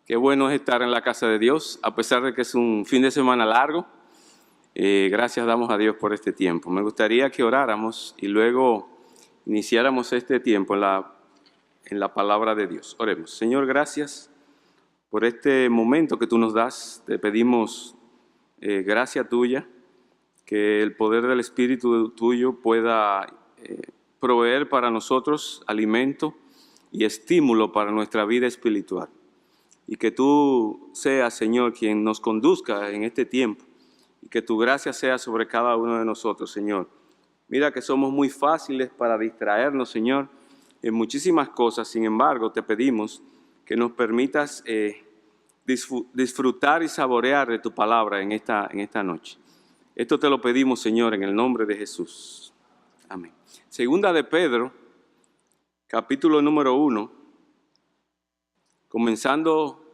Qué bueno es estar en la casa de Dios, a pesar de que es un fin de semana largo. Gracias damos a Dios por este tiempo. Me gustaría que oráramos y luego iniciáramos este tiempo en la palabra de Dios. Oremos. Señor, gracias por este momento que tú nos das. Te pedimos gracia tuya, que el poder del Espíritu tuyo pueda proveer para nosotros alimento y estímulo para nuestra vida espiritual. Y que tú seas, Señor, quien nos conduzca en este tiempo. Y que tu gracia sea sobre cada uno de nosotros, Señor. Mira que somos muy fáciles para distraernos, Señor, en muchísimas cosas. Sin embargo, te pedimos que nos permitas disfrutar y saborear de tu palabra en esta noche. Esto te lo pedimos, Señor, en el nombre de Jesús. Amén. Segunda de Pedro, capítulo número 1. Comenzando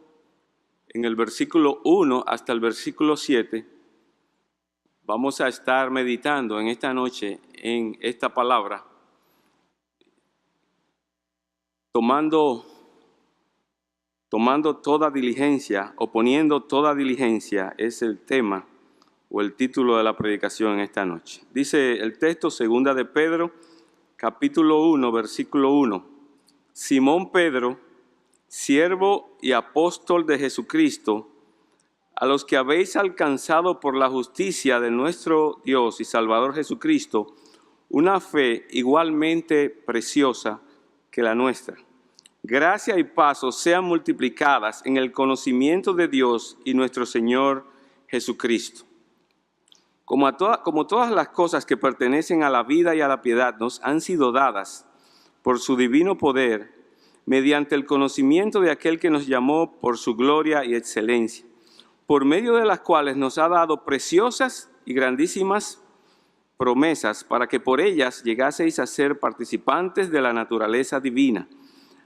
en el versículo 1 hasta el versículo 7, vamos a estar meditando en esta noche en esta palabra, tomando toda diligencia, o poniendo toda diligencia, es el tema o el título de la predicación en esta noche. Dice el texto, segunda de Pedro, capítulo 1, versículo 1. Simón Pedro, siervo y apóstol de Jesucristo, a los que habéis alcanzado por la justicia de nuestro Dios y Salvador Jesucristo, una fe igualmente preciosa que la nuestra. Gracia y paz os sean multiplicadas en el conocimiento de Dios y nuestro Señor Jesucristo. Como todas las cosas que pertenecen a la vida y a la piedad nos han sido dadas por su divino poder, mediante el conocimiento de aquel que nos llamó por su gloria y excelencia, por medio de las cuales nos ha dado preciosas y grandísimas promesas, para que por ellas llegaseis a ser participantes de la naturaleza divina,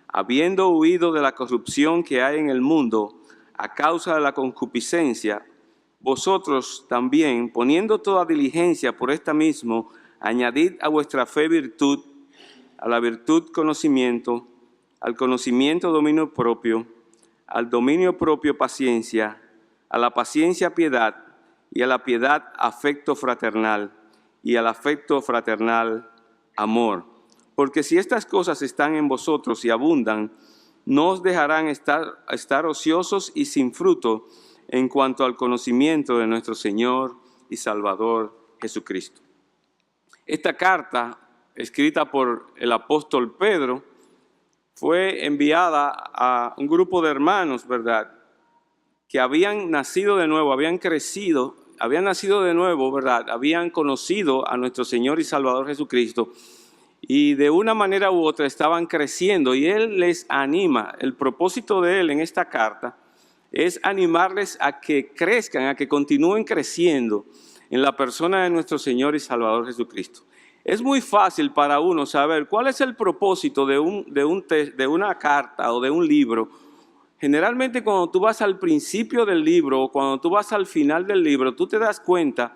habiendo huido de la corrupción que hay en el mundo a causa de la concupiscencia. Vosotros también, poniendo toda diligencia por esta mismo, añadid a vuestra fe virtud, a la virtud conocimiento, al conocimiento dominio propio, al dominio propio paciencia, a la paciencia piedad, y a la piedad afecto fraternal, y al afecto fraternal amor. Porque si estas cosas están en vosotros y abundan, no os dejarán estar ociosos y sin fruto en cuanto al conocimiento de nuestro Señor y Salvador Jesucristo. Esta carta, escrita por el apóstol Pedro, fue enviada a un grupo de hermanos, ¿verdad?, que habían nacido de nuevo, habían crecido, habían nacido de nuevo, ¿verdad?, habían conocido a nuestro Señor y Salvador Jesucristo y de una manera u otra estaban creciendo, y Él les anima. El propósito de Él en esta carta es animarles a que crezcan, a que continúen creciendo en la persona de nuestro Señor y Salvador Jesucristo. Es muy fácil para uno saber cuál es el propósito de una carta o de un libro. Generalmente cuando tú vas al principio del libro o cuando tú vas al final del libro, tú te das cuenta,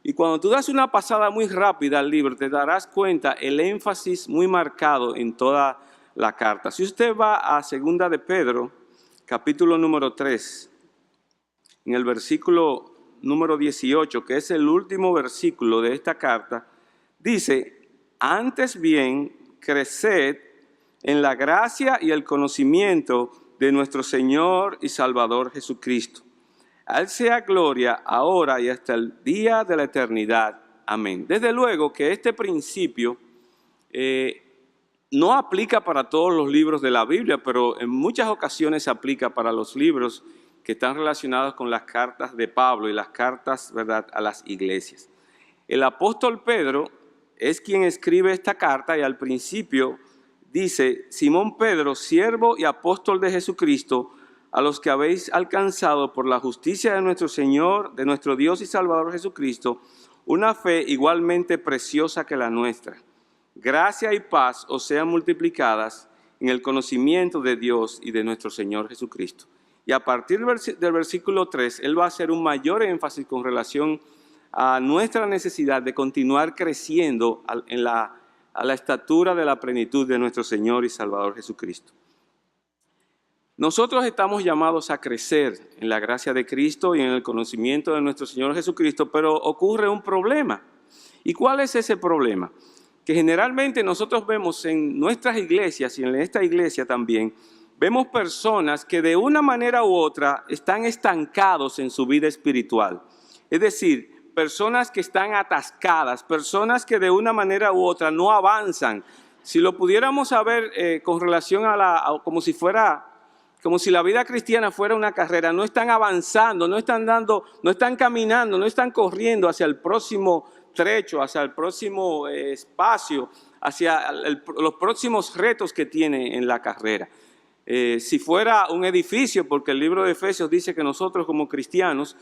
y cuando tú das una pasada muy rápida al libro, te darás cuenta el énfasis muy marcado en toda la carta. Si usted va a segunda de Pedro, capítulo número 3, en el versículo número 18, que es el último versículo de esta carta, dice: antes bien, creced en la gracia y el conocimiento de nuestro Señor y Salvador Jesucristo. A Él sea gloria ahora y hasta el día de la eternidad. Amén. Desde luego que este principio no aplica para todos los libros de la Biblia, pero en muchas ocasiones se aplica para los libros que están relacionados con las cartas de Pablo y las cartas, ¿verdad?, a las iglesias. El apóstol Pedro es quien escribe esta carta, y al principio dice: Simón Pedro, siervo y apóstol de Jesucristo, a los que habéis alcanzado por la justicia de nuestro Señor, de nuestro Dios y Salvador Jesucristo, una fe igualmente preciosa que la nuestra. Gracia y paz os sean multiplicadas en el conocimiento de Dios y de nuestro Señor Jesucristo. Y a partir del versículo 3, Él va a hacer un mayor énfasis con relación a nuestra necesidad de continuar creciendo a la estatura de la plenitud de nuestro Señor y Salvador Jesucristo. Nosotros estamos llamados a crecer en la gracia de Cristo y en el conocimiento de nuestro Señor Jesucristo, pero ocurre un problema. ¿Y cuál es ese problema? Que generalmente nosotros vemos en nuestras iglesias y en esta iglesia también, vemos personas que de una manera u otra están estancados en su vida espiritual. Es decir, personas que están atascadas, personas que de una manera u otra no avanzan. Si lo pudiéramos saber con relación a como si la vida cristiana fuera una carrera, no están avanzando, no están caminando, no están corriendo hacia el próximo trecho, hacia el próximo espacio, hacia los próximos retos que tiene en la carrera. Si fuera un edificio, porque el libro de Efesios dice que nosotros como cristianos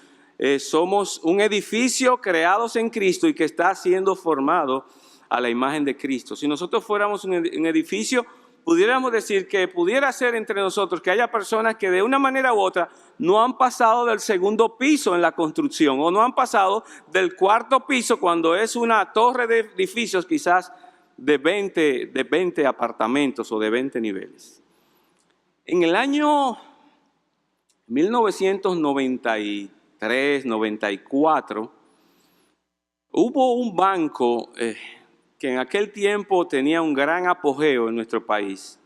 somos un edificio creados en Cristo y que está siendo formado a la imagen de Cristo. Si nosotros fuéramos un edificio, pudiéramos decir que pudiera ser entre nosotros que haya personas que de una manera u otra no han pasado del segundo piso en la construcción o no han pasado del cuarto piso cuando es una torre de edificios quizás de 20 apartamentos o de 20 niveles. En el año 1993, 94, hubo un banco que en aquel tiempo tenía un gran apogeo en nuestro país,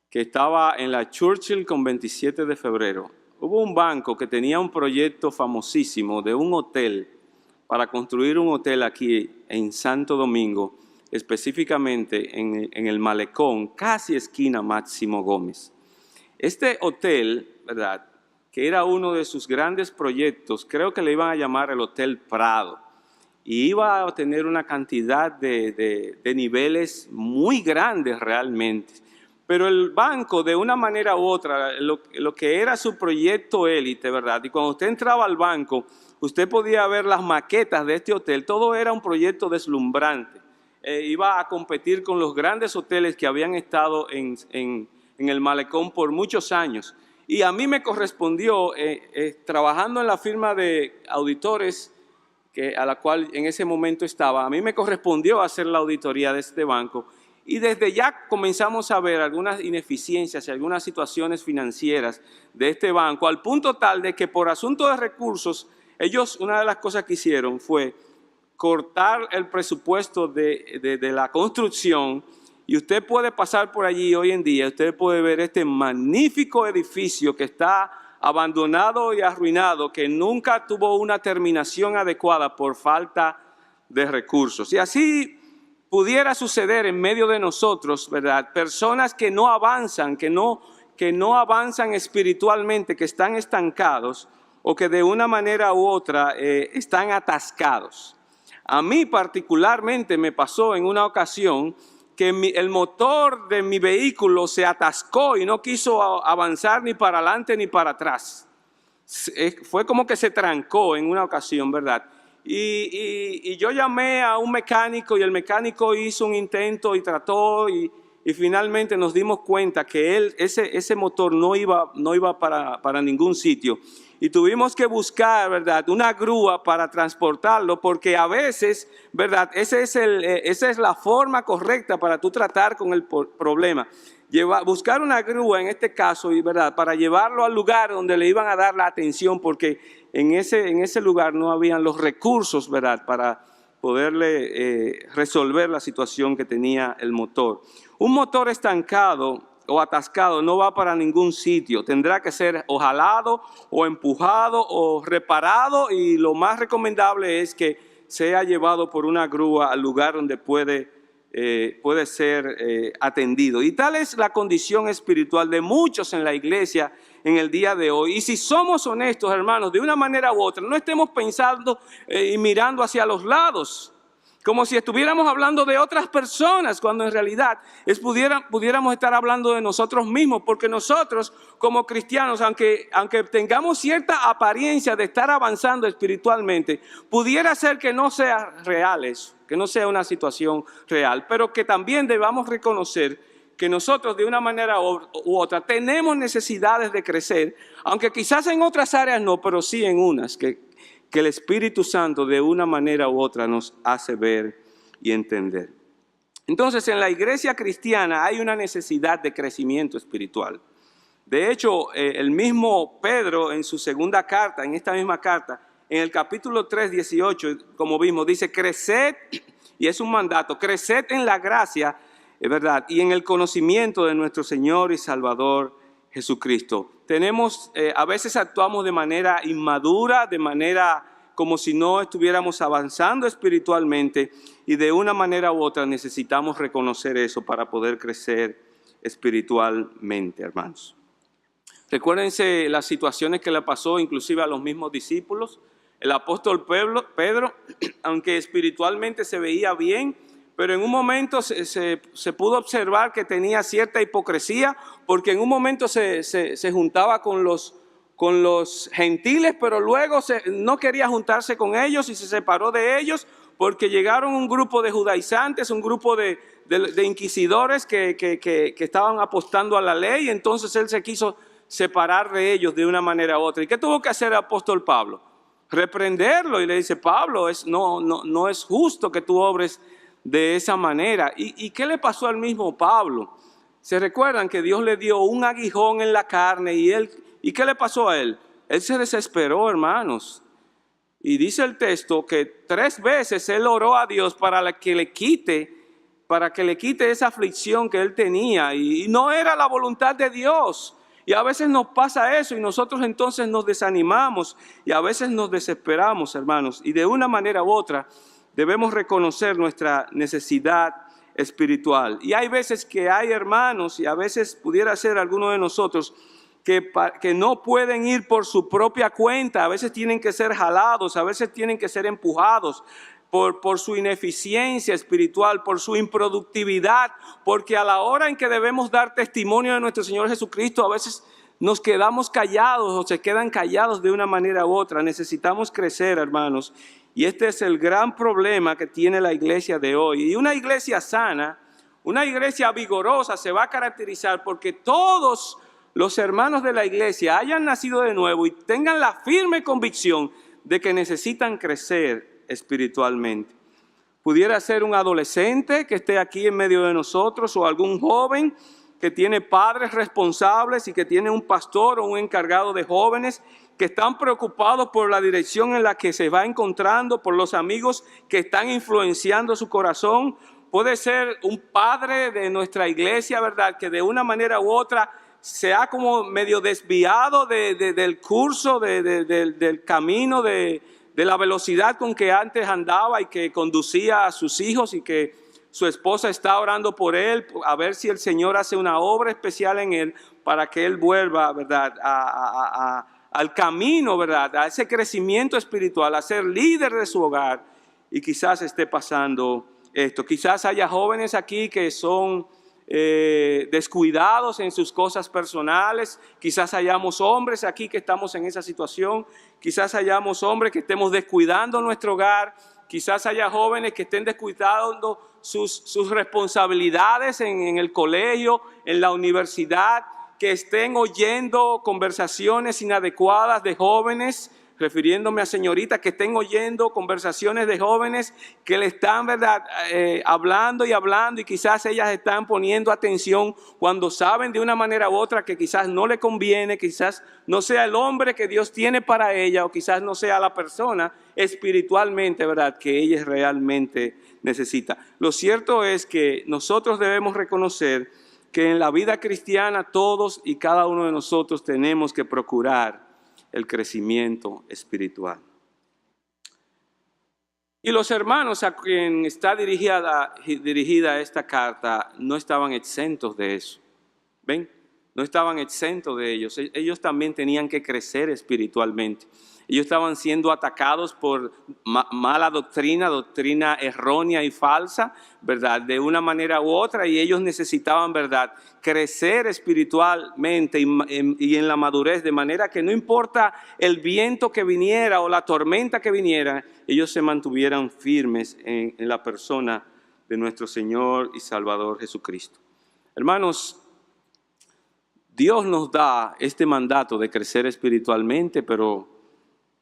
que estaba en la Churchill con 27 de febrero. Hubo un banco que tenía un proyecto famosísimo de un hotel, para construir un hotel aquí en Santo Domingo, específicamente en el Malecón, casi esquina Máximo Gómez. Este hotel, ¿verdad?, que era uno de sus grandes proyectos, creo que le iban a llamar el Hotel Prado, y iba a tener una cantidad de niveles muy grandes realmente. Pero el banco, de una manera u otra, lo que era su proyecto élite, ¿verdad? Y cuando usted entraba al banco, usted podía ver las maquetas de este hotel. Todo era un proyecto deslumbrante. Iba a competir con los grandes hoteles que habían estado en el Malecón por muchos años. Y a mí me correspondió, trabajando en la firma de auditores a la cual en ese momento estaba, a mí me correspondió hacer la auditoría de este banco. Y desde ya comenzamos a ver algunas ineficiencias y algunas situaciones financieras de este banco, al punto tal de que por asunto de recursos, ellos, una de las cosas que hicieron fue cortar el presupuesto de la construcción. Y usted puede pasar por allí hoy en día, usted puede ver este magnífico edificio que está abandonado y arruinado, que nunca tuvo una terminación adecuada por falta de recursos. Y así pudiera suceder en medio de nosotros, ¿verdad? Personas que no avanzan, que no avanzan espiritualmente, que están estancados o que de una manera u otra están atascados. A mí particularmente me pasó en una ocasión que el motor de mi vehículo se atascó y no quiso avanzar ni para adelante ni para atrás. Fue como que se trancó en una ocasión, ¿verdad? Y yo llamé a un mecánico y el mecánico hizo un intento y trató y finalmente nos dimos cuenta que ese motor no iba para ningún sitio. Y tuvimos que buscar, ¿verdad?, una grúa para transportarlo, porque a veces, ¿verdad?, esa es la forma correcta para tú tratar con el problema. Buscar una grúa en este caso, ¿verdad?, para llevarlo al lugar donde le iban a dar la atención, porque en ese lugar no habían los recursos, ¿verdad?, para poderle resolver la situación que tenía el motor. Un motor estancado o atascado no va para ningún sitio, tendrá que ser o jalado o empujado o reparado, y lo más recomendable es que sea llevado por una grúa al lugar donde puede ser atendido. Y tal es la condición espiritual de muchos en la iglesia en el día de hoy. Y si somos honestos, hermanos, de una manera u otra, no estemos pensando y mirando hacia los lados, como si estuviéramos hablando de otras personas, cuando en realidad pudiéramos estar hablando de nosotros mismos, porque nosotros como cristianos, aunque tengamos cierta apariencia de estar avanzando espiritualmente, pudiera ser que no sea real eso, que no sea una situación real, pero que también debamos reconocer que nosotros de una manera u otra tenemos necesidades de crecer, aunque quizás en otras áreas no, pero sí en unas que el Espíritu Santo de una manera u otra nos hace ver y entender. Entonces, en la iglesia cristiana hay una necesidad de crecimiento espiritual. De hecho, el mismo Pedro en su segunda carta, en esta misma carta, en el capítulo 3, 18, como vimos, dice, creced, y es un mandato, creced en la gracia, es verdad, y en el conocimiento de nuestro Señor y Salvador Jesucristo. A veces actuamos de manera inmadura, de manera como si no estuviéramos avanzando espiritualmente, y de una manera u otra necesitamos reconocer eso para poder crecer espiritualmente, hermanos. Recuérdense las situaciones que le pasó inclusive a los mismos discípulos. El apóstol Pedro, aunque espiritualmente se veía bien, pero en un momento se pudo observar que tenía cierta hipocresía, porque en un momento se juntaba con los gentiles, pero luego no quería juntarse con ellos y se separó de ellos, porque llegaron un grupo de judaizantes, un grupo de inquisidores que estaban apostando a la ley. Entonces él se quiso separar de ellos de una manera u otra. ¿Y qué tuvo que hacer el apóstol Pablo? Reprenderlo, y le dice, Pablo, no es justo que tú obres de esa manera. ¿Y qué le pasó al mismo Pablo? ¿Se recuerdan que Dios le dio un aguijón en la carne y qué le pasó a él? Él se desesperó, hermanos. Y dice el texto que 3 veces él oró a Dios para que le quite esa aflicción que él tenía. Y no era la voluntad de Dios. Y a veces nos pasa eso y nosotros entonces nos desanimamos y a veces nos desesperamos, hermanos. Y de una manera u otra debemos reconocer nuestra necesidad espiritual. Y hay veces que hay hermanos, y a veces pudiera ser alguno de nosotros, que no pueden ir por su propia cuenta. A veces tienen que ser jalados, a veces tienen que ser empujados por su ineficiencia espiritual, por su improductividad, porque a la hora en que debemos dar testimonio de nuestro Señor Jesucristo, a veces nos quedamos callados o se quedan callados de una manera u otra. Necesitamos crecer, hermanos, y este es el gran problema que tiene la iglesia de hoy. Y una iglesia sana, una iglesia vigorosa se va a caracterizar porque todos los hermanos de la iglesia hayan nacido de nuevo y tengan la firme convicción de que necesitan crecer espiritualmente. Pudiera ser un adolescente que esté aquí en medio de nosotros, o algún joven que tiene padres responsables y que tiene un pastor o un encargado de jóvenes que están preocupados por la dirección en la que se va encontrando, por los amigos que están influenciando su corazón. Puede ser un padre de nuestra iglesia, ¿verdad?, que de una manera u otra se ha como medio desviado del curso, del camino, de la velocidad con que antes andaba y que conducía a sus hijos, y que su esposa está orando por él, a ver si el Señor hace una obra especial en él para que él vuelva, ¿verdad?, al camino, ¿verdad?, a ese crecimiento espiritual, a ser líder de su hogar. Y quizás esté pasando esto. Quizás haya jóvenes aquí que son descuidados en sus cosas personales. Quizás hayamos hombres aquí que estamos en esa situación. Quizás hayamos hombres que estemos descuidando nuestro hogar. Quizás haya jóvenes que estén descuidando sus responsabilidades en el colegio, en la universidad, que estén oyendo conversaciones inadecuadas de jóvenes, refiriéndome a señoritas que estén oyendo conversaciones de jóvenes que le están, ¿verdad?, hablando y quizás ellas están poniendo atención cuando saben de una manera u otra que quizás no le conviene, quizás no sea el hombre que Dios tiene para ella, o quizás no sea la persona espiritualmente, ¿verdad?, que ella realmente necesita. Lo cierto es que nosotros debemos reconocer que en la vida cristiana todos y cada uno de nosotros tenemos que procurar el crecimiento espiritual. Y los hermanos a quien está dirigida esta carta no estaban exentos de eso. ¿Ven? No estaban exentos de ellos. Ellos también tenían que crecer espiritualmente. Ellos estaban siendo atacados por mala doctrina errónea y falsa, ¿verdad?, de una manera u otra, y ellos necesitaban, ¿verdad?, crecer espiritualmente y en la madurez, de manera que no importa el viento que viniera o la tormenta que viniera, ellos se mantuvieran firmes en la persona de nuestro Señor y Salvador Jesucristo. Hermanos, Dios nos da este mandato de crecer espiritualmente, pero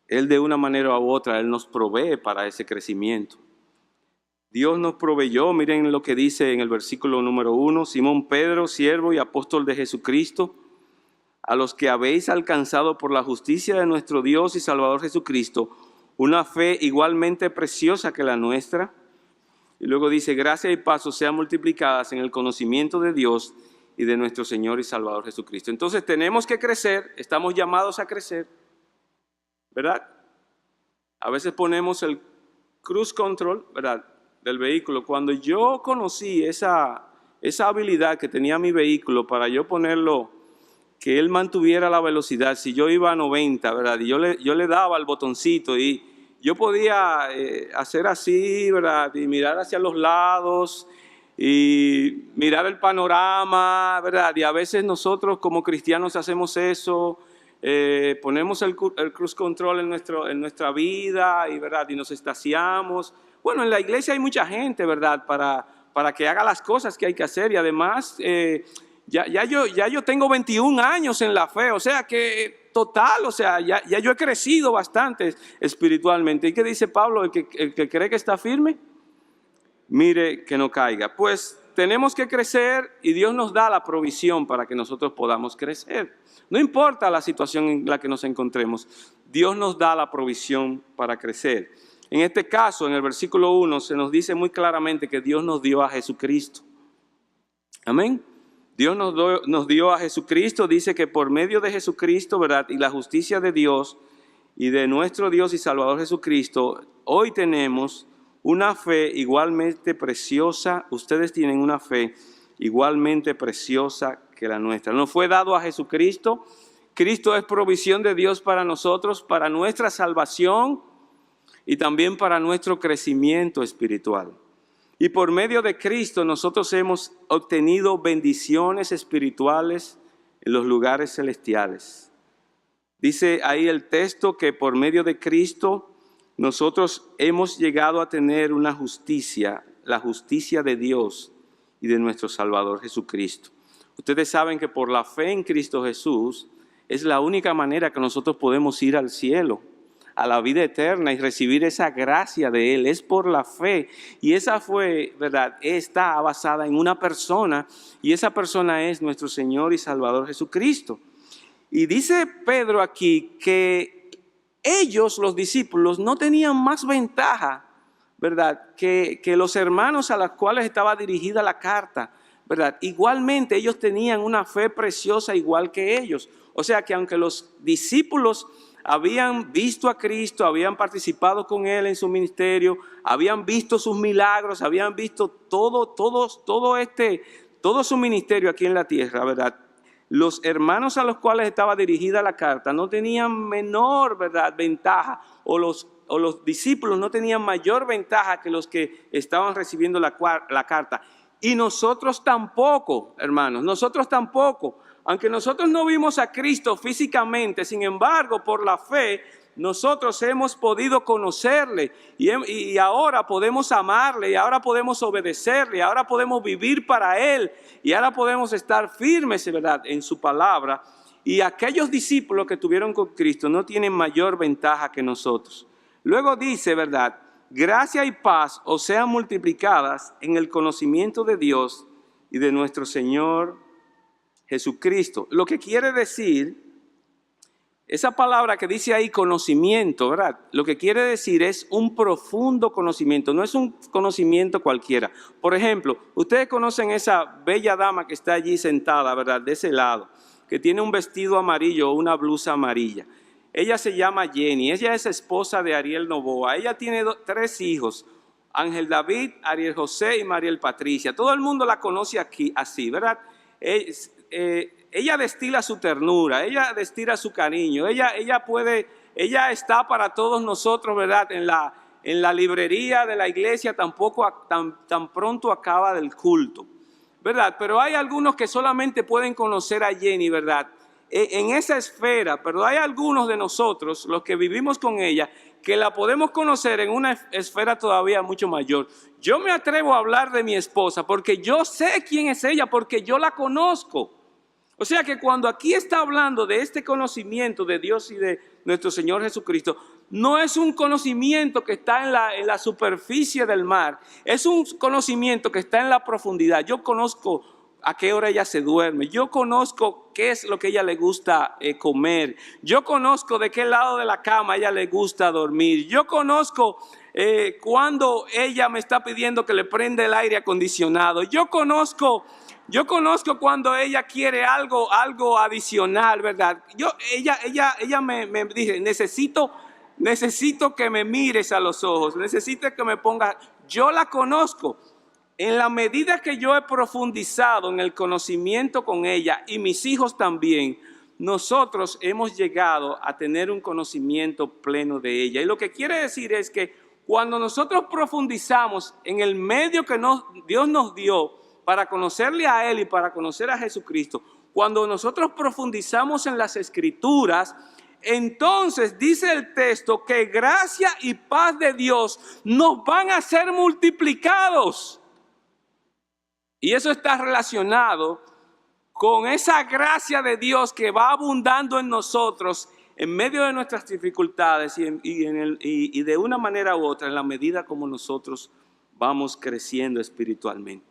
Él de una manera u otra, Él nos provee para ese crecimiento. Dios nos proveyó, miren lo que dice en el versículo número 1, Simón Pedro, siervo y apóstol de Jesucristo, a los que habéis alcanzado por la justicia de nuestro Dios y Salvador Jesucristo, una fe igualmente preciosa que la nuestra. Y luego dice, gracia y paz sean multiplicadas en el conocimiento de Dios y de nuestro Señor y Salvador Jesucristo. Entonces tenemos que crecer, estamos llamados a crecer, ¿verdad? A veces ponemos el cruise control, ¿verdad?, del vehículo. Cuando yo conocí esa habilidad que tenía mi vehículo para yo ponerlo, que él mantuviera la velocidad, si yo iba a 90, ¿verdad?, y yo le daba el botoncito y yo podía hacer así, ¿verdad?, y mirar hacia los lados y mirar el panorama, ¿verdad? Y a veces nosotros como cristianos hacemos eso, ponemos el cruise control en nuestra vida y, ¿verdad?, y nos extasiamos. Bueno, en la iglesia hay mucha gente, ¿verdad?, para que haga las cosas que hay que hacer, y además ya yo tengo 21 años en la fe, o sea que total, o sea, ya yo he crecido bastante espiritualmente. ¿Y qué dice Pablo? El que cree que está firme, mire que no caiga. Pues tenemos que crecer y Dios nos da la provisión para que nosotros podamos crecer. No importa la situación en la que nos encontremos, Dios nos da la provisión para crecer. En este caso, en el versículo 1, se nos dice muy claramente que Dios nos dio a Jesucristo. Amén. Dios nos dio a Jesucristo, dice que por medio de Jesucristo, ¿verdad?, y la justicia de Dios y de nuestro Dios y Salvador Jesucristo, hoy tenemos una fe igualmente preciosa. Ustedes tienen una fe igualmente preciosa que la nuestra. Nos fue dado a Jesucristo. Cristo es provisión de Dios para nosotros, para nuestra salvación y también para nuestro crecimiento espiritual. Y por medio de Cristo nosotros hemos obtenido bendiciones espirituales en los lugares celestiales. Dice ahí el texto que por medio de Cristo nosotros hemos llegado a tener una justicia, la justicia de Dios y de nuestro Salvador Jesucristo. Ustedes saben que por la fe en Cristo Jesús es la única manera que nosotros podemos ir al cielo, a la vida eterna y recibir esa gracia de Él. Es por la fe, y esa fe, ¿verdad?, está basada en una persona, y esa persona es nuestro Señor y Salvador Jesucristo. Y dice Pedro aquí que ellos, los discípulos, no tenían más ventaja, ¿verdad?, que los hermanos a los cuales estaba dirigida la carta, ¿verdad? Igualmente ellos tenían una fe preciosa igual que ellos. O sea que aunque los discípulos habían visto a Cristo, habían participado con Él en su ministerio, habían visto sus milagros, habían visto todo su ministerio aquí en la tierra, ¿verdad? Los hermanos a los cuales estaba dirigida la carta no tenían menor, ¿verdad?, ventaja, o los discípulos no tenían mayor ventaja que los que estaban recibiendo la carta. Y nosotros tampoco, hermanos, nosotros tampoco. Aunque nosotros no vimos a Cristo físicamente, sin embargo, por la fe, nosotros hemos podido conocerle y ahora podemos amarle, y ahora podemos obedecerle, y ahora podemos vivir para Él, y ahora podemos estar firmes, ¿verdad?, en su palabra. Y aquellos discípulos que tuvieron con Cristo no tienen mayor ventaja que nosotros. Luego dice, ¿verdad?, gracia y paz os sean multiplicadas en el conocimiento de Dios y de nuestro Señor Jesucristo. Lo que quiere decir, esa palabra que dice ahí conocimiento, ¿verdad?, lo que quiere decir es un profundo conocimiento, no es un conocimiento cualquiera. Por ejemplo, ustedes conocen esa bella dama que está allí sentada, ¿verdad?, de ese lado, que tiene un vestido amarillo o una blusa amarilla. Ella se llama Jenny, ella es esposa de Ariel Novoa. Ella tiene 3 hijos, Ángel David, Ariel José y Mariel Patricia. Todo el mundo la conoce aquí así, ¿verdad? Ella destila su ternura, ella destila su cariño, ella está para todos nosotros, ¿verdad? En la librería de la iglesia tan pronto acaba del culto, ¿verdad? Pero hay algunos que solamente pueden conocer a Jenny, ¿verdad?, en esa esfera, pero hay algunos de nosotros, los que vivimos con ella, que la podemos conocer en una esfera todavía mucho mayor. Yo me atrevo a hablar de mi esposa porque yo sé quién es ella, porque yo la conozco. O sea que cuando aquí está hablando de este conocimiento de Dios y de nuestro Señor Jesucristo, no es un conocimiento que está en la superficie del mar, es un conocimiento que está en la profundidad. Yo conozco a qué hora ella se duerme. Yo conozco qué es lo que a ella le gusta comer. Yo conozco de qué lado de la cama a ella le gusta dormir. Yo conozco cuando ella me está pidiendo que le prenda el aire acondicionado. Yo conozco cuando ella quiere algo adicional, ¿verdad? Ella me dice, necesito que me mires a los ojos, necesito que me pongas. Yo la conozco. En la medida que yo he profundizado en el conocimiento con ella y mis hijos también, nosotros hemos llegado a tener un conocimiento pleno de ella. Y lo que quiere decir es que cuando nosotros profundizamos en el medio que Dios nos dio para conocerle a Él y para conocer a Jesucristo, cuando nosotros profundizamos en las Escrituras, entonces dice el texto que gracia y paz de Dios nos van a ser multiplicados. Y eso está relacionado con esa gracia de Dios que va abundando en nosotros en medio de nuestras dificultades y de una manera u otra en la medida como nosotros vamos creciendo espiritualmente.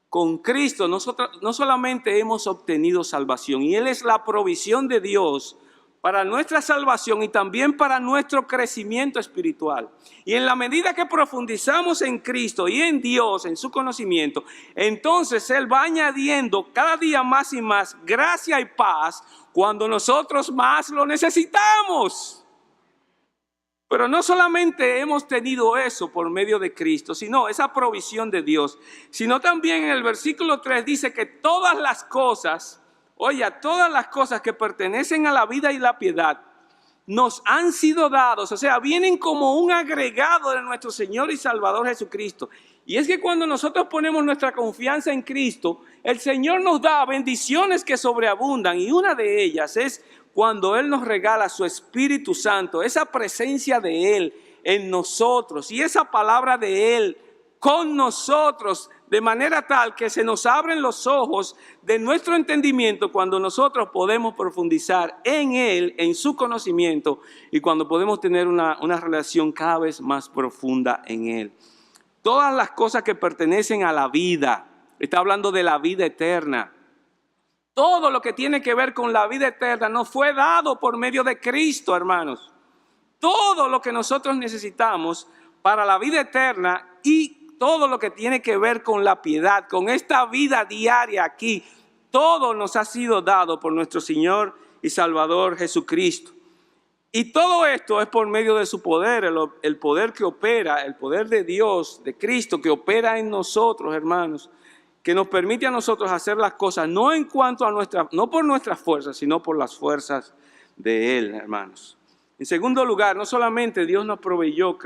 Con Cristo nosotros no solamente hemos obtenido salvación, y Él es la provisión de Dios para nuestra salvación y también para nuestro crecimiento espiritual. Y en la medida que profundizamos en Cristo y en Dios, en su conocimiento, entonces Él va añadiendo cada día más y más gracia y paz cuando nosotros más lo necesitamos. Pero no solamente hemos tenido eso por medio de Cristo, sino esa provisión de Dios, sino también en el versículo 3 dice que todas las cosas que pertenecen a la vida y la piedad nos han sido dados, o sea, vienen como un agregado de nuestro Señor y Salvador Jesucristo. Y es que cuando nosotros ponemos nuestra confianza en Cristo, el Señor nos da bendiciones que sobreabundan, y una de ellas es cuando Él nos regala su Espíritu Santo, esa presencia de Él en nosotros y esa palabra de Él con nosotros, de manera tal que se nos abren los ojos de nuestro entendimiento cuando nosotros podemos profundizar en Él, en su conocimiento, y cuando podemos tener una relación cada vez más profunda en Él. Todas las cosas que pertenecen a la vida, está hablando de la vida eterna. Todo lo que tiene que ver con la vida eterna nos fue dado por medio de Cristo, hermanos. Todo lo que nosotros necesitamos para la vida eterna y todo lo que tiene que ver con la piedad, con esta vida diaria aquí, todo nos ha sido dado por nuestro Señor y Salvador Jesucristo. Y todo esto es por medio de su poder, el poder que opera, el poder de Dios, de Cristo, que opera en nosotros, hermanos, que nos permite a nosotros hacer las cosas no en cuanto a no por nuestras fuerzas, sino por las fuerzas de Él, hermanos. En segundo lugar, no solamente Dios nos proveyó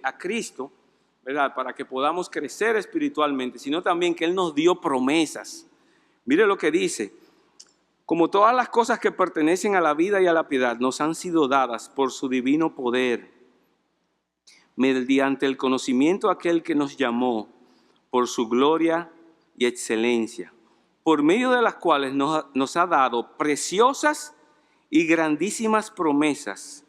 a Cristo, ¿verdad?, para que podamos crecer espiritualmente, sino también que Él nos dio promesas. Mire lo que dice: como todas las cosas que pertenecen a la vida y a la piedad nos han sido dadas por su divino poder, mediante el conocimiento de aquel que nos llamó por su gloria y excelencia, por medio de las cuales nos ha dado preciosas y grandísimas promesas,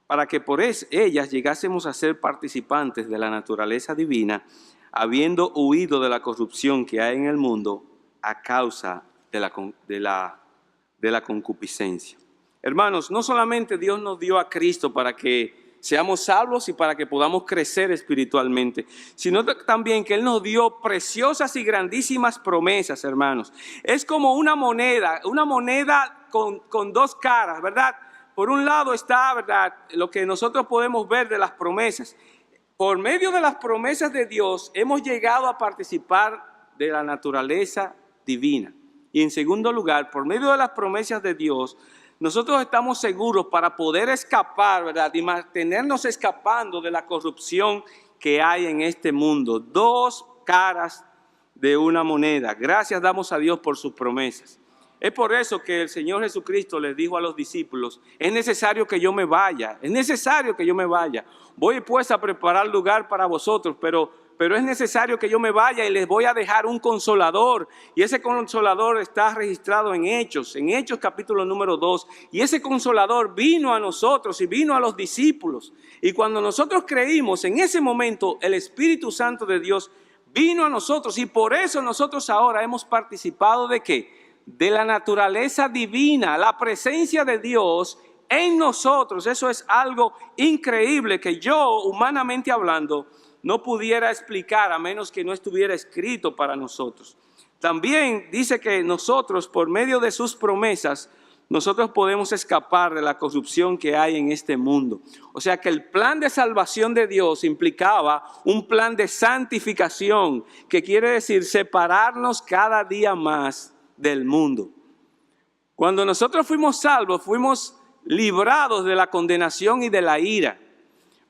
para que por ellas llegásemos a ser participantes de la naturaleza divina, habiendo huido de la corrupción que hay en el mundo a causa de la concupiscencia. Hermanos, no solamente Dios nos dio a Cristo para que seamos salvos y para que podamos crecer espiritualmente, sino también que Él nos dio preciosas y grandísimas promesas, hermanos. Es como una moneda con dos caras, ¿verdad? Por un lado está, ¿verdad?, lo que nosotros podemos ver de las promesas. Por medio de las promesas de Dios hemos llegado a participar de la naturaleza divina. Y en segundo lugar, por medio de las promesas de Dios, nosotros estamos seguros para poder escapar, ¿verdad?, y mantenernos escapando de la corrupción que hay en este mundo. Dos caras de una moneda. Gracias damos a Dios por sus promesas. Es por eso que el Señor Jesucristo les dijo a los discípulos: es necesario que yo me vaya, es necesario que yo me vaya. Voy pues a preparar lugar para vosotros, pero es necesario que yo me vaya y les voy a dejar un consolador. Y ese consolador está registrado en Hechos capítulo número 2. Y ese consolador vino a nosotros y vino a los discípulos. Y cuando nosotros creímos, en ese momento el Espíritu Santo de Dios vino a nosotros y por eso nosotros ahora hemos participado ¿de qué? De la naturaleza divina, la presencia de Dios en nosotros. Eso es algo increíble que yo, humanamente hablando, no pudiera explicar a menos que no estuviera escrito para nosotros. También dice que nosotros, por medio de sus promesas, nosotros podemos escapar de la corrupción que hay en este mundo. O sea que el plan de salvación de Dios implicaba un plan de santificación, que quiere decir separarnos cada día más del mundo. Cuando nosotros fuimos salvos, fuimos librados de la condenación y de la ira.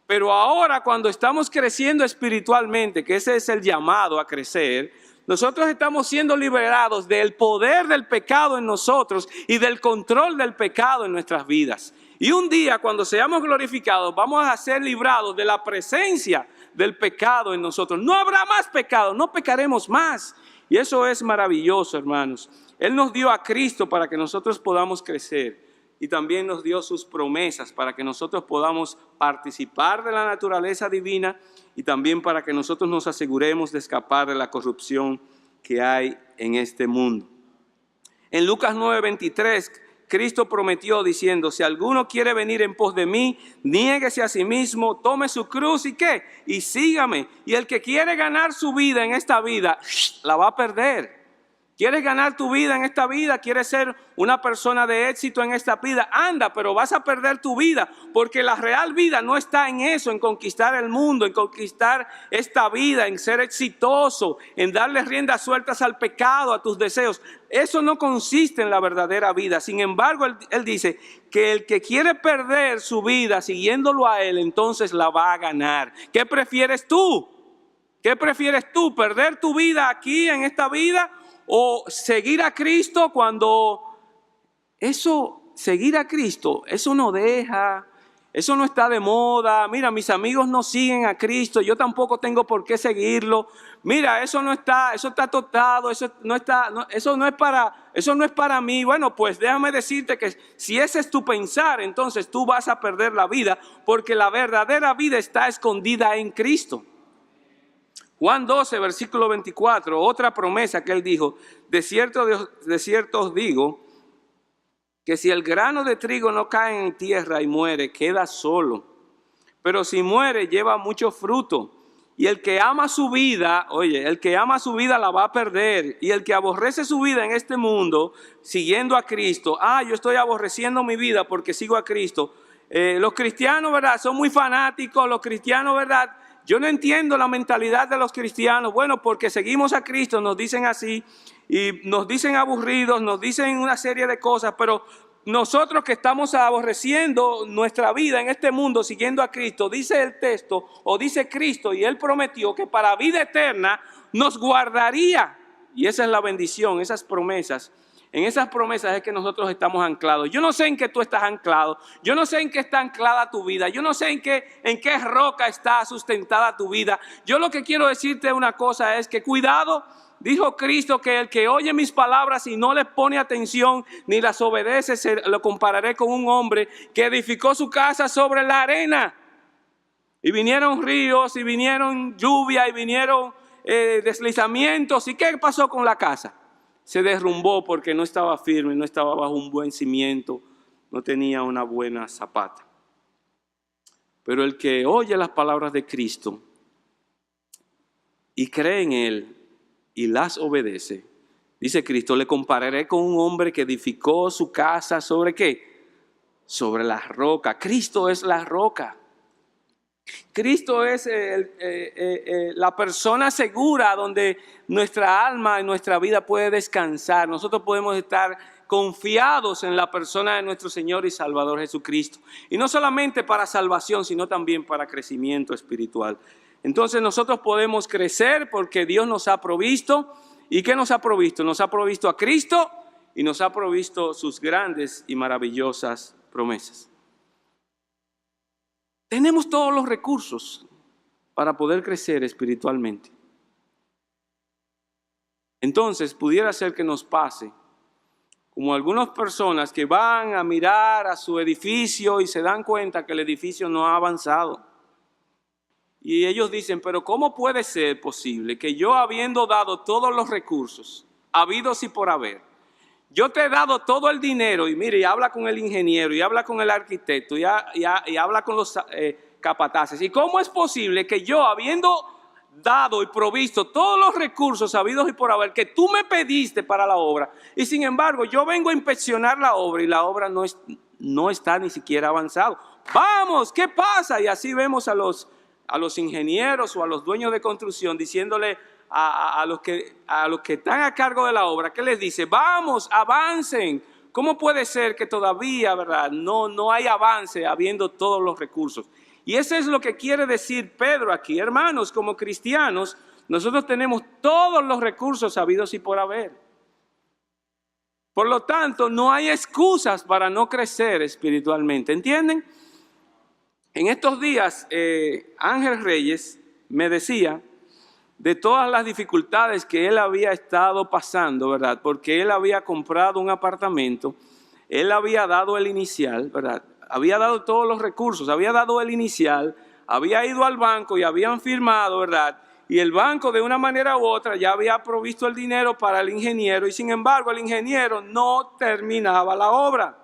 Pero ahora cuando estamos creciendo espiritualmente, que ese es el llamado a crecer, nosotros estamos siendo liberados del poder del pecado en nosotros y del control del pecado en nuestras vidas. Y un día cuando seamos glorificados vamos a ser librados de la presencia del pecado en nosotros. No habrá más pecado, no pecaremos más. Y eso es maravilloso, hermanos. Él nos dio a Cristo para que nosotros podamos crecer. Y también nos dio sus promesas para que nosotros podamos participar de la naturaleza divina y también para que nosotros nos aseguremos de escapar de la corrupción que hay en este mundo. En Lucas 9:23, Cristo prometió diciendo, si alguno quiere venir en pos de mí, niéguese a sí mismo, tome su cruz y ¿qué? Y sígame. Y el que quiere ganar su vida en esta vida, la va a perder. ¿Quieres ganar tu vida en esta vida? ¿Quieres ser una persona de éxito en esta vida? Anda, pero vas a perder tu vida, porque la real vida no está en eso, en conquistar el mundo, en conquistar esta vida, en ser exitoso, en darle riendas sueltas al pecado, a tus deseos. Eso no consiste en la verdadera vida. Sin embargo, él dice que el que quiere perder su vida siguiéndolo a él, entonces la va a ganar. ¿Qué prefieres tú? ¿Qué prefieres tú? ¿Perder tu vida aquí en esta vida? O seguir a Cristo cuando seguir a Cristo, eso no deja, eso no está de moda. Mira, mis amigos no siguen a Cristo, yo tampoco tengo por qué seguirlo. Mira, eso está tostado, eso no es para mí. Bueno, pues déjame decirte que si ese es tu pensar, entonces tú vas a perder la vida, porque la verdadera vida está escondida en Cristo. Juan 12, versículo 24, otra promesa que él dijo, de cierto os digo, que si el grano de trigo no cae en tierra y muere, queda solo. Pero si muere, lleva mucho fruto. Y el que ama su vida, el que ama su vida la va a perder. Y el que aborrece su vida en este mundo, siguiendo a Cristo, yo estoy aborreciendo mi vida porque sigo a Cristo. Los cristianos, ¿verdad? Son muy fanáticos, los cristianos, ¿verdad? Yo no entiendo la mentalidad de los cristianos. Bueno, porque seguimos a Cristo, nos dicen así, y nos dicen aburridos, nos dicen una serie de cosas, pero nosotros que estamos aborreciendo nuestra vida en este mundo siguiendo a Cristo, dice el texto, o dice Cristo, y Él prometió que para vida eterna nos guardaría. Y esa es la bendición, esas promesas. En esas promesas es que nosotros estamos anclados. Yo no sé en qué tú estás anclado. Yo no sé en qué está anclada tu vida. Yo no sé en qué roca está sustentada tu vida. Yo lo que quiero decirte una cosa es que cuidado, dijo Cristo, que el que oye mis palabras y no les pone atención ni las obedece, lo compararé con un hombre que edificó su casa sobre la arena. Y vinieron ríos, y vinieron lluvia, y vinieron deslizamientos. ¿Y qué pasó con la casa? Se derrumbó porque no estaba firme, no estaba bajo un buen cimiento, no tenía una buena zapata. Pero el que oye las palabras de Cristo y cree en Él y las obedece, dice Cristo, le compararé con un hombre que edificó su casa ¿sobre qué? Sobre la roca. Cristo es la roca. Cristo es la persona segura donde nuestra alma y nuestra vida puede descansar. Nosotros podemos estar confiados en la persona de nuestro Señor y Salvador Jesucristo. Y no solamente para salvación, sino también para crecimiento espiritual. Entonces nosotros podemos crecer porque Dios nos ha provisto. ¿Y qué nos ha provisto? Nos ha provisto a Cristo y nos ha provisto sus grandes y maravillosas promesas. Tenemos todos los recursos para poder crecer espiritualmente. Entonces, pudiera ser que nos pase como algunas personas que van a mirar a su edificio y se dan cuenta que el edificio no ha avanzado. Y ellos dicen, pero ¿cómo puede ser posible que yo, habiendo dado todos los recursos, habidos y por haber, yo te he dado todo el dinero, y mire, y habla con el ingeniero, y habla con el arquitecto, y habla con los capataces, y cómo es posible que yo, habiendo dado y provisto todos los recursos habidos y por haber que tú me pediste para la obra, y sin embargo yo vengo a inspeccionar la obra y la obra no está ni siquiera avanzado? Vamos, ¿qué pasa? Y así vemos a los ingenieros o a los dueños de construcción diciéndole a los que están a cargo de la obra, ¿qué les dice? Vamos, avancen. ¿Cómo puede ser que todavía, verdad, no hay avance habiendo todos los recursos? Y eso es lo que quiere decir Pedro aquí. Hermanos, como cristianos, nosotros tenemos todos los recursos habidos y por haber. Por lo tanto, no hay excusas para no crecer espiritualmente. ¿Entienden? En estos días, Ángel Reyes me decía de todas las dificultades que él había estado pasando, ¿verdad? Porque él había comprado un apartamento, él había dado el inicial, ¿verdad? Había dado todos los recursos, había dado el inicial, había ido al banco y habían firmado, ¿verdad? Y el banco de una manera u otra ya había provisto el dinero para el ingeniero y sin embargo el ingeniero no terminaba la obra.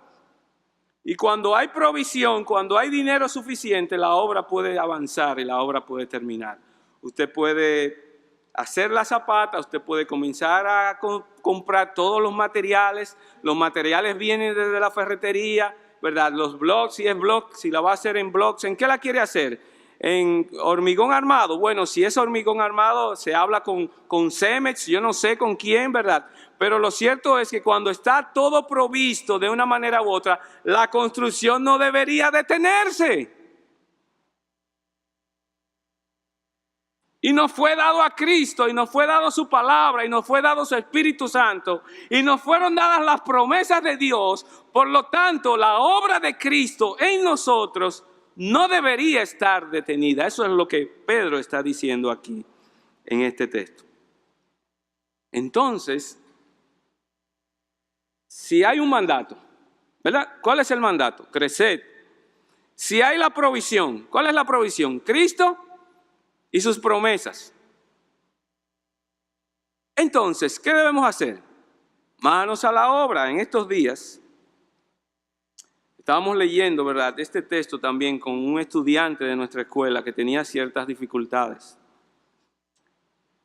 Y cuando hay provisión, cuando hay dinero suficiente, la obra puede avanzar y la obra puede terminar. Usted puede hacer la zapata, usted puede comenzar a comprar todos los materiales vienen desde la ferretería, ¿verdad? Los blocks, si es block, si la va a hacer en blocks, ¿en qué la quiere hacer? ¿En hormigón armado? Bueno, si es hormigón armado, se habla con Cemex, yo no sé con quién, ¿verdad? Pero lo cierto es que cuando está todo provisto de una manera u otra, la construcción no debería detenerse. Y nos fue dado a Cristo, y nos fue dado su palabra, y nos fue dado su Espíritu Santo, y nos fueron dadas las promesas de Dios. Por lo tanto, la obra de Cristo en nosotros no debería estar detenida. Eso es lo que Pedro está diciendo aquí en este texto. Entonces, si hay un mandato, ¿verdad? ¿Cuál es el mandato? Creced. Si hay la provisión, ¿cuál es la provisión? Cristo y sus promesas. Entonces, ¿qué debemos hacer? Manos a la obra. En estos días estábamos leyendo, ¿verdad?, este texto también con un estudiante de nuestra escuela que tenía ciertas dificultades.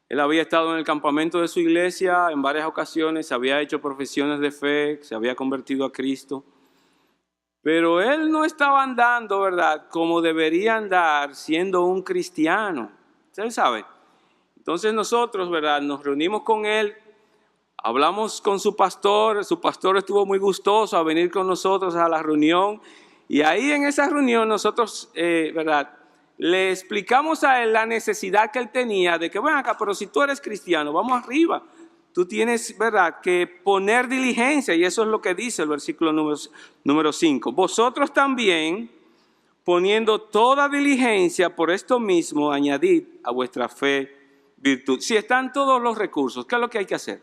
Él había estado en el campamento de su iglesia en varias ocasiones, había hecho profesiones de fe, se había convertido a Cristo, pero él no estaba andando, ¿verdad?, como debería andar siendo un cristiano. ¿Ustedes saben? Entonces nosotros, ¿verdad?, nos reunimos con él, hablamos con su pastor estuvo muy gustoso a venir con nosotros a la reunión y ahí en esa reunión nosotros, ¿verdad?, le explicamos a él la necesidad que él tenía de que, ven acá, pero si tú eres cristiano, vamos arriba. Tú tienes, ¿verdad?, que poner diligencia y eso es lo que dice el versículo número 5. Vosotros también, poniendo toda diligencia por esto mismo, añadid a vuestra fe virtud. Si están todos los recursos, ¿qué es lo que hay que hacer?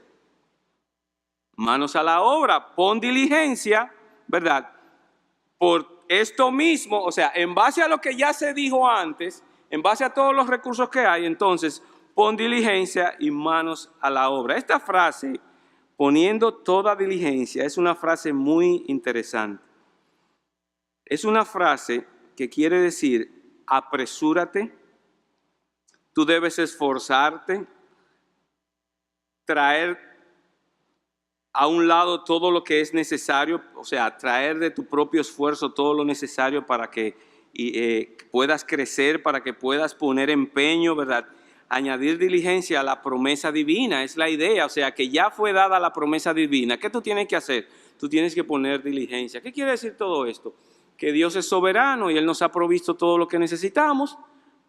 Manos a la obra, pon diligencia, ¿verdad?, por esto mismo, o sea, en base a lo que ya se dijo antes, en base a todos los recursos que hay, entonces pon diligencia y manos a la obra. Esta frase, poniendo toda diligencia, es una frase muy interesante. Es una frase que quiere decir, apresúrate, tú debes esforzarte, traer a un lado todo lo que es necesario, o sea, traer de tu propio esfuerzo todo lo necesario para que puedas crecer, para que puedas poner empeño, ¿verdad? Añadir diligencia a la promesa divina, es la idea, o sea, que ya fue dada la promesa divina. ¿Qué tú tienes que hacer? Tú tienes que poner diligencia. ¿Qué quiere decir todo esto? Que Dios es soberano y Él nos ha provisto todo lo que necesitamos,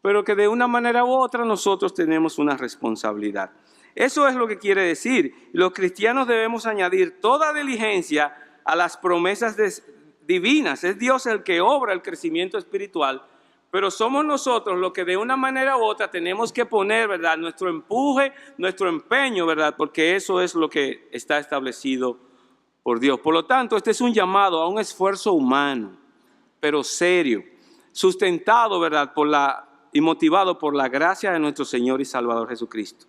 pero que de una manera u otra nosotros tenemos una responsabilidad. Eso es lo que quiere decir. Los cristianos debemos añadir toda diligencia a las promesas divinas. Es Dios el que obra el crecimiento espiritual, pero somos nosotros los que de una manera u otra tenemos que poner, ¿verdad?, nuestro empuje, nuestro empeño, ¿verdad?, porque eso es lo que está establecido por Dios. Por lo tanto, este es un llamado a un esfuerzo humano, pero serio, sustentado, ¿verdad?, por la y motivado por la gracia de nuestro Señor y Salvador Jesucristo.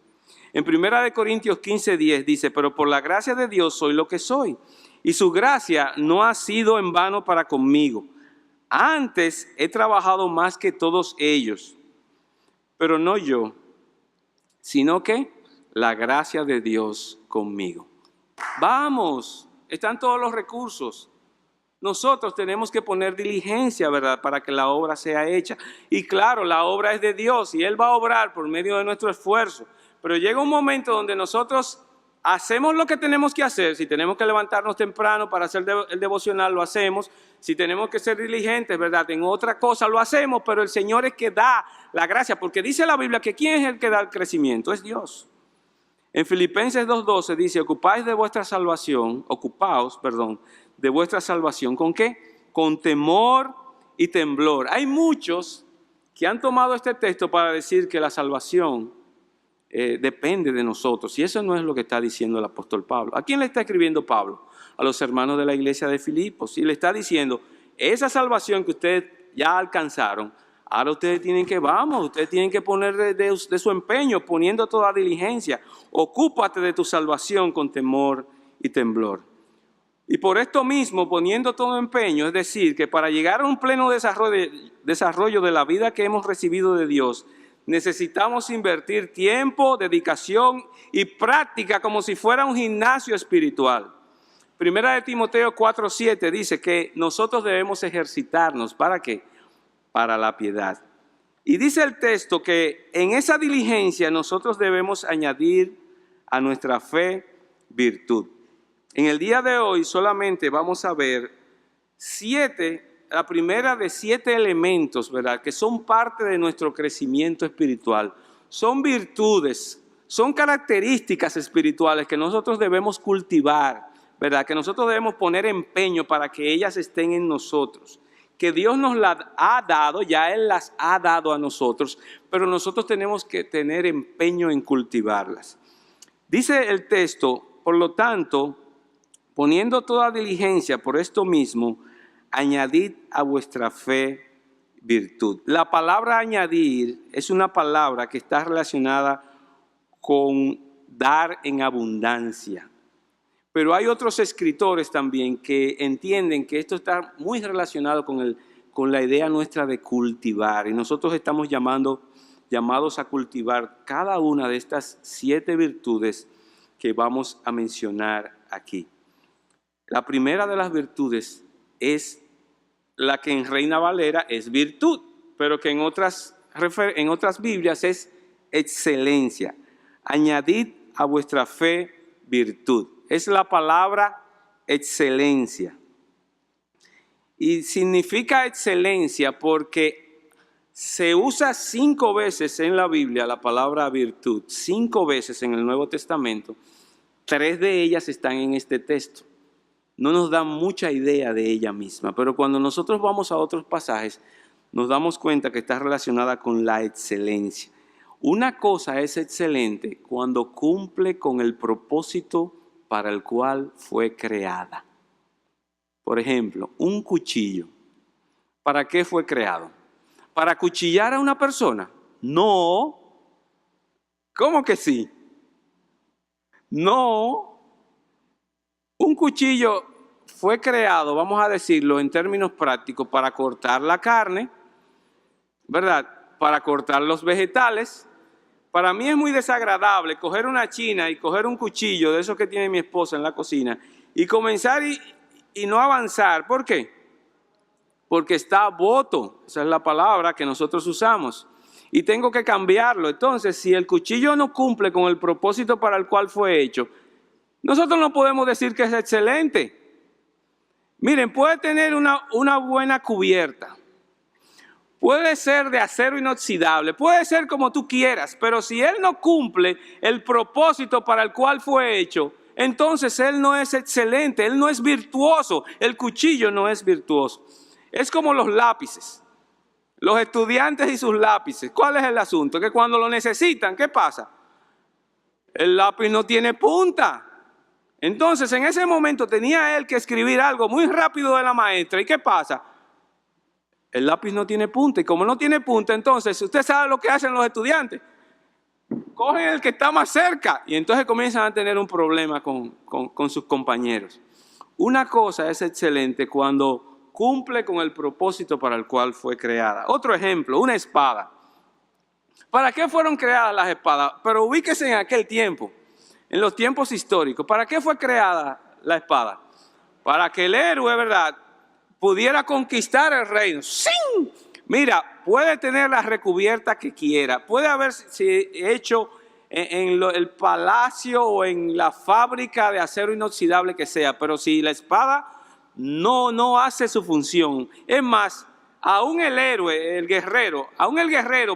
En 1 Corintios 15:10 dice, pero por la gracia de Dios soy lo que soy, y su gracia no ha sido en vano para conmigo. Antes he trabajado más que todos ellos, pero no yo, sino que la gracia de Dios conmigo. Vamos, están todos los recursos. Nosotros tenemos que poner diligencia, ¿verdad?, para que la obra sea hecha. Y claro, la obra es de Dios y Él va a obrar por medio de nuestro esfuerzo. Pero llega un momento donde nosotros hacemos lo que tenemos que hacer. Si tenemos que levantarnos temprano para hacer el devocional, lo hacemos. Si tenemos que ser diligentes, ¿verdad?, en otra cosa, lo hacemos. Pero el Señor es que da la gracia, porque dice la Biblia que ¿quién es el que da el crecimiento? Es Dios. En Filipenses 2:12 dice, ocupaos de vuestra salvación, ¿con qué? Con temor y temblor. Hay muchos que han tomado este texto para decir que la salvación depende de nosotros. Y eso no es lo que está diciendo el apóstol Pablo. ¿A quién le está escribiendo Pablo? A los hermanos de la iglesia de Filipos. Y le está diciendo, esa salvación que ustedes ya alcanzaron, ahora ustedes tienen que poner de su empeño, poniendo toda diligencia. Ocúpate de tu salvación con temor y temblor. Y por esto mismo, poniendo todo empeño, es decir, que para llegar a un pleno desarrollo de la vida que hemos recibido de Dios, necesitamos invertir tiempo, dedicación y práctica como si fuera un gimnasio espiritual. Primera de Timoteo 4:7 dice que nosotros debemos ejercitarnos. ¿Para qué? Para la piedad. Y dice el texto que en esa diligencia nosotros debemos añadir a nuestra fe virtud. En el día de hoy solamente vamos a ver la primera de 7 elementos, ¿verdad?, que son parte de nuestro crecimiento espiritual. Son virtudes, son características espirituales que nosotros debemos cultivar, ¿verdad?, que nosotros debemos poner empeño para que ellas estén en nosotros. Que Dios nos las ha dado, ya Él las ha dado a nosotros, pero nosotros tenemos que tener empeño en cultivarlas. Dice el texto, por lo tanto, poniendo toda diligencia por esto mismo, añadid a vuestra fe virtud. La palabra añadir es una palabra que está relacionada con dar en abundancia. Pero hay otros escritores también que entienden que esto está muy relacionado con la idea nuestra de cultivar. Y nosotros estamos llamados a cultivar cada una de estas 7 virtudes que vamos a mencionar aquí. La primera de las virtudes es la que en Reina Valera es virtud, pero que en otras Biblias es excelencia. Añadid a vuestra fe virtud. Es la palabra excelencia. Y significa excelencia porque se usa 5 veces en la Biblia la palabra virtud. 5 veces en el Nuevo Testamento. 3 de ellas están en este texto. No nos da mucha idea de ella misma, pero cuando nosotros vamos a otros pasajes, nos damos cuenta que está relacionada con la excelencia. Una cosa es excelente cuando cumple con el propósito para el cual fue creada. Por ejemplo, un cuchillo. ¿Para qué fue creado? ¿Para acuchillar a una persona? No. ¿Cómo que sí? No. Un cuchillo fue creado, vamos a decirlo en términos prácticos, para cortar la carne, ¿verdad?, para cortar los vegetales. Para mí es muy desagradable coger una china y coger un cuchillo de esos que tiene mi esposa en la cocina y comenzar y no avanzar. ¿Por qué? Porque está boto, esa es la palabra que nosotros usamos, y tengo que cambiarlo. Entonces, si el cuchillo no cumple con el propósito para el cual fue hecho, nosotros no podemos decir que es excelente. Miren, puede tener una buena cubierta, puede ser de acero inoxidable, puede ser como tú quieras, pero si él no cumple el propósito para el cual fue hecho, entonces él no es excelente, él no es virtuoso, el cuchillo no es virtuoso. Es como los lápices, los estudiantes y sus lápices. ¿Cuál es el asunto? Que cuando lo necesitan, ¿qué pasa? El lápiz no tiene punta. Entonces, en ese momento tenía él que escribir algo muy rápido de la maestra. ¿Y qué pasa? El lápiz no tiene punta, y como no tiene punta, entonces usted sabe lo que hacen los estudiantes. Cogen el que está más cerca y entonces comienzan a tener un problema con sus compañeros. Una cosa es excelente cuando cumple con el propósito para el cual fue creada. Otro ejemplo, una espada. ¿Para qué fueron creadas las espadas? Pero ubíquese en aquel tiempo, en los tiempos históricos. ¿Para qué fue creada la espada? Para que el héroe, ¿verdad?, pudiera conquistar el reino. ¡Sin! Mira, puede tener la recubierta que quiera, puede haberse hecho en el palacio o en la fábrica de acero inoxidable que sea, pero si la espada no hace su función, es más, aún el héroe, el guerrero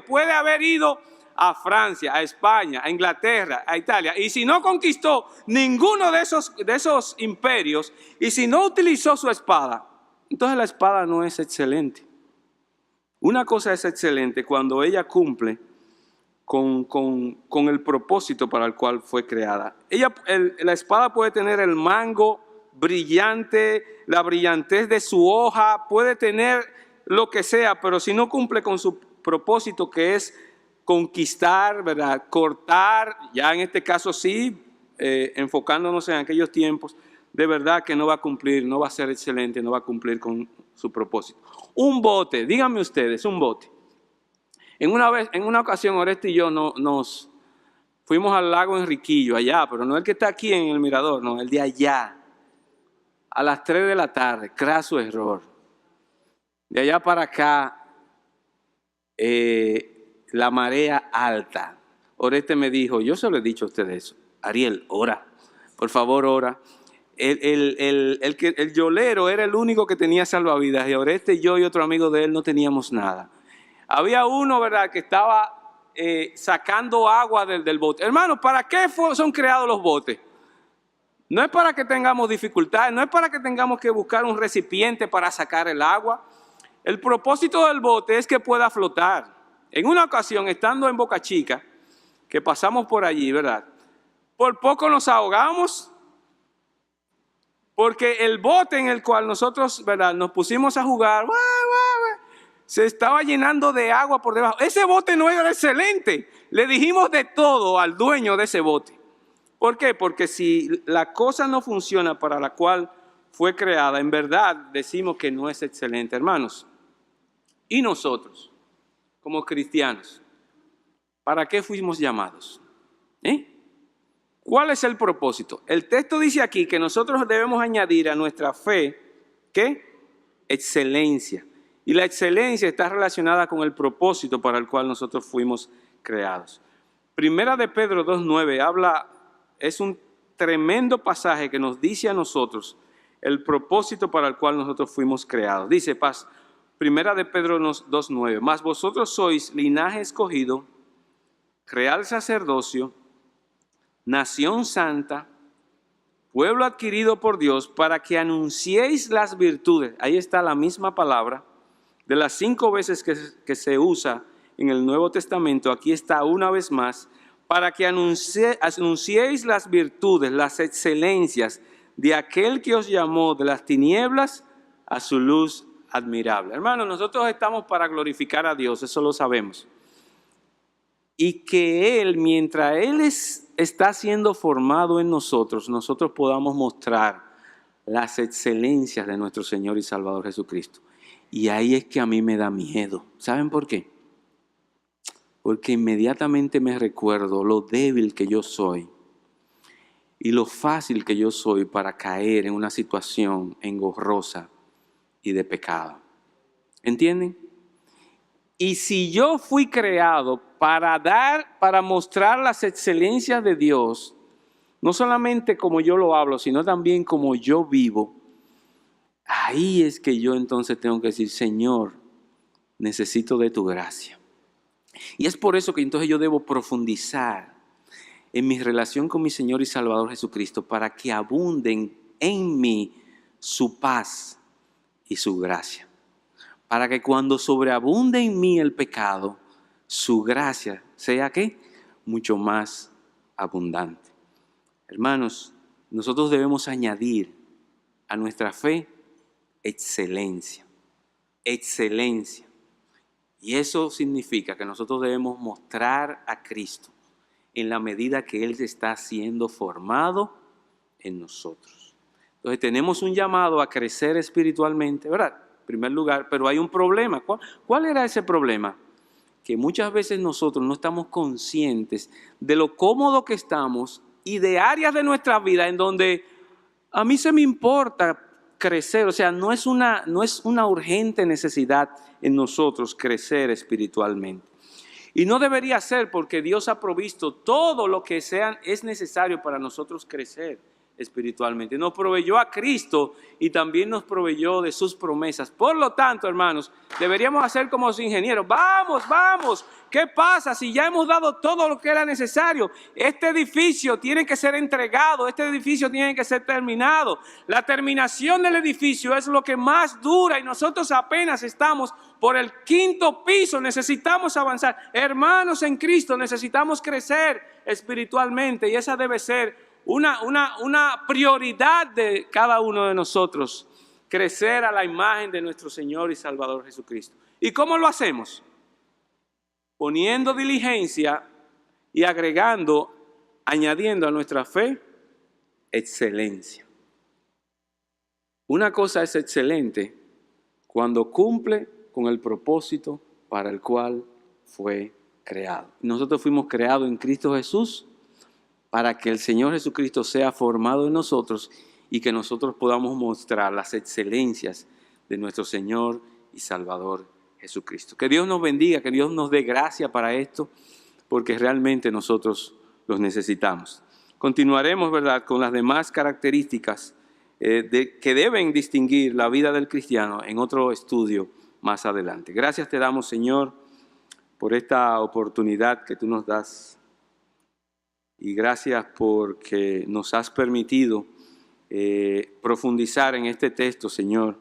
puede haber ido a Francia, a España, a Inglaterra, a Italia, y si no conquistó ninguno de esos imperios, y si no utilizó su espada, entonces la espada no es excelente. Una cosa es excelente cuando ella cumple con el propósito para el cual fue creada. La espada puede tener el mango brillante, la brillantez de su hoja, puede tener lo que sea, pero si no cumple con su propósito, que es conquistar, ¿verdad?, cortar, ya en este caso sí, enfocándonos en aquellos tiempos, de verdad que no va a cumplir, no va a ser excelente, no va a cumplir con su propósito. Un bote, díganme ustedes, un bote. En una ocasión, Oreste y yo nos fuimos al lago Enriquillo, allá, pero no el que está aquí en el Mirador, no, el de allá, a las 3 de la tarde, craso error. De allá para acá, la marea alta. Oreste me dijo, yo se lo he dicho a ustedes eso, Ariel, ora, por favor, ora. El yolero era el único que tenía salvavidas, y Oreste, yo y otro amigo de él no teníamos nada. Había uno, ¿verdad?, que estaba sacando agua del bote. Hermanos, ¿para qué son creados los botes? No es para que tengamos dificultades, no es para que tengamos que buscar un recipiente para sacar el agua. El propósito del bote es que pueda flotar. En una ocasión, estando en Boca Chica, que pasamos por allí, ¿verdad?, por poco nos ahogamos, porque el bote en el cual nosotros, ¿verdad?, nos pusimos a jugar, se estaba llenando de agua por debajo. Ese bote no era excelente. Le dijimos de todo al dueño de ese bote. ¿Por qué? Porque si la cosa no funciona para la cual fue creada, en verdad decimos que no es excelente, hermanos. Y nosotros, como cristianos, ¿para qué fuimos llamados? ¿Cuál es el propósito? El texto dice aquí que nosotros debemos añadir a nuestra fe, ¿qué? Excelencia. Y la excelencia está relacionada con el propósito para el cual nosotros fuimos creados. Primera de Pedro 2:9 es un tremendo pasaje que nos dice a nosotros el propósito para el cual nosotros fuimos creados. Dice, Primera de Pedro 2:9, mas vosotros sois linaje escogido, real sacerdocio, nación santa, pueblo adquirido por Dios, para que anunciéis las virtudes. Ahí está la misma palabra. De las 5 veces que se usa en el Nuevo Testamento, aquí está una vez más, para que anunciéis las virtudes, las excelencias de aquel que os llamó de las tinieblas a su luz admirable. Hermanos, nosotros estamos para glorificar a Dios, eso lo sabemos. Y que Él, mientras Él está siendo formado en nosotros, nosotros podamos mostrar las excelencias de nuestro Señor y Salvador Jesucristo. Y ahí es que a mí me da miedo. ¿Saben por qué? Porque inmediatamente me recuerdo lo débil que yo soy y lo fácil que yo soy para caer en una situación engorrosa y de pecado. ¿Entienden? Y si yo fui creado para mostrar las excelencias de Dios, no solamente como yo lo hablo, sino también como yo vivo, ahí es que yo entonces tengo que decir, Señor, necesito de tu gracia. Y es por eso que entonces yo debo profundizar en mi relación con mi Señor y Salvador Jesucristo, para que abunden en mí su paz y su gracia. Para que cuando sobreabunde en mí el pecado, su gracia sea, ¿qué? Mucho más abundante. Hermanos, nosotros debemos añadir a nuestra fe excelencia. excelencia. Y eso significa que nosotros debemos mostrar a Cristo en la medida que Él está siendo formado en nosotros. Entonces tenemos un llamado a crecer espiritualmente, ¿verdad? En primer lugar, pero hay un problema. ¿Cuál era ese problema? Que muchas veces nosotros no estamos conscientes de lo cómodo que estamos y de áreas de nuestra vida en donde a mí se me importa crecer, o sea, no es una urgente necesidad en nosotros crecer espiritualmente. Y no debería ser, porque Dios ha provisto todo lo que es necesario para nosotros crecer espiritualmente. Nos proveyó a Cristo y también nos proveyó de sus promesas. Por lo tanto, hermanos, deberíamos hacer como los ingenieros. Vamos, ¿qué pasa si ya hemos dado todo lo que era necesario? Este edificio tiene que ser entregado, este edificio tiene que ser terminado. La terminación del edificio es lo que más dura y nosotros apenas estamos por el 5º piso, necesitamos avanzar. Hermanos en Cristo, necesitamos crecer espiritualmente y esa debe ser una prioridad de cada uno de nosotros, crecer a la imagen de nuestro Señor y Salvador Jesucristo. ¿Y cómo lo hacemos? Poniendo diligencia y añadiendo a nuestra fe, excelencia. Una cosa es excelente cuando cumple con el propósito para el cual fue creado. Nosotros fuimos creados en Cristo Jesús para que el Señor Jesucristo sea formado en nosotros y que nosotros podamos mostrar las excelencias de nuestro Señor y Salvador Jesucristo. Que Dios nos bendiga, que Dios nos dé gracia para esto, porque realmente nosotros los necesitamos. Continuaremos, ¿verdad?, con las demás características que deben distinguir la vida del cristiano en otro estudio más adelante. Gracias te damos, Señor, por esta oportunidad que tú nos das. Y gracias porque nos has permitido profundizar en este texto, Señor.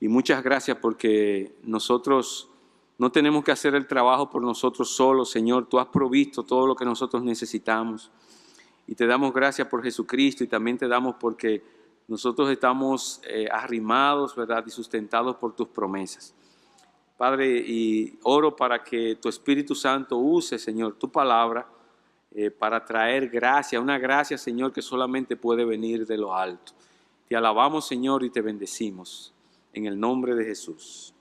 Y muchas gracias porque nosotros no tenemos que hacer el trabajo por nosotros solos, Señor. Tú has provisto todo lo que nosotros necesitamos. Y te damos gracias por Jesucristo y también te damos porque nosotros estamos arrimados, ¿verdad?, y sustentados por tus promesas. Padre, y oro para que tu Espíritu Santo use, Señor, tu palabra para traer gracia, una gracia, Señor, que solamente puede venir de lo alto. Te alabamos, Señor, y te bendecimos. En el nombre de Jesús.